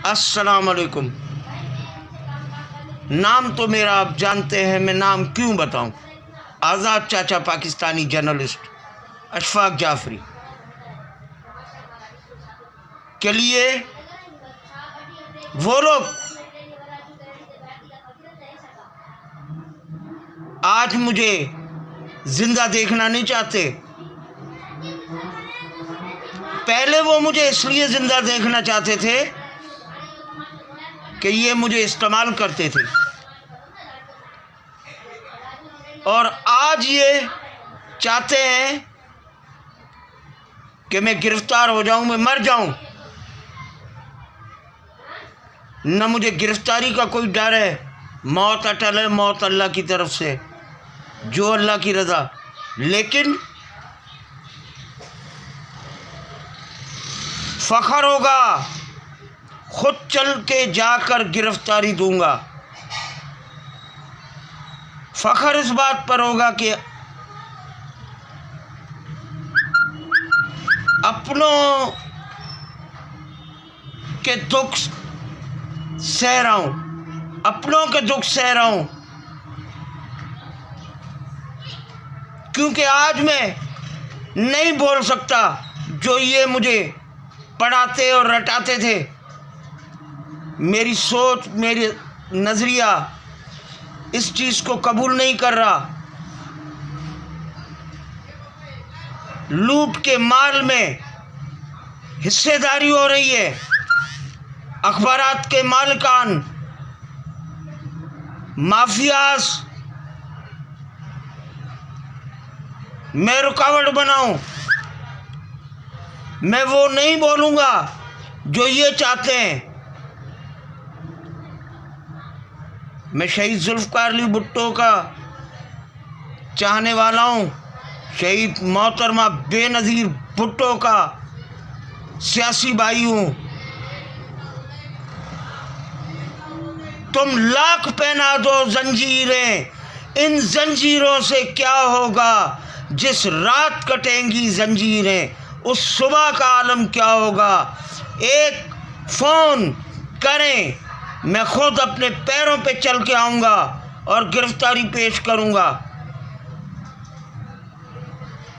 अस्सलाम वालेकुम। नाम तो मेरा आप जानते हैं, मैं नाम क्यों बताऊं। आज़ाद चाचा पाकिस्तानी जर्नलिस्ट अशफाक जाफरी के लिए वो लोग आज मुझे जिंदा देखना नहीं चाहते। पहले वो मुझे इसलिए जिंदा देखना चाहते थे कि ये मुझे इस्तेमाल करते थे, और आज ये चाहते हैं कि मैं गिरफ्तार हो जाऊं, मैं मर जाऊं। न मुझे गिरफ्तारी का कोई डर है, मौत अटल है, मौत अल्लाह की तरफ से, जो अल्लाह की रज़ा। लेकिन फ़ख्र होगा, खुद चल के जाकर गिरफ्तारी दूंगा। फ़ख्र इस बात पर होगा कि अपनों के दुख सह रहा हूं, अपनों के दुख सह रहा हूं, क्योंकि आज मैं नहीं बोल सकता जो ये मुझे पढ़ाते और रटाते थे। मेरी सोच, मेरी नज़रिया इस चीज़ को कबूल नहीं कर रहा। लूट के माल में हिस्सेदारी हो रही है, अखबारात के मालिकान, माफियाज, मैं रुकावट बनाऊं। मैं वो नहीं बोलूँगा जो ये चाहते हैं। मैं शहीद जुल्फ़िकार अली भुट्टो का चाहने वाला हूँ, शहीद मोहतरमा बेनज़ीर भुट्टो का सियासी भाई हूँ। तुम लाख पहना दो जंजीरें, इन जंजीरों से क्या होगा। जिस रात कटेंगी जंजीरें, उस सुबह का आलम क्या होगा। एक फ़ोन करें, मैं खुद अपने पैरों पे चल के आऊँगा और गिरफ्तारी पेश करूँगा।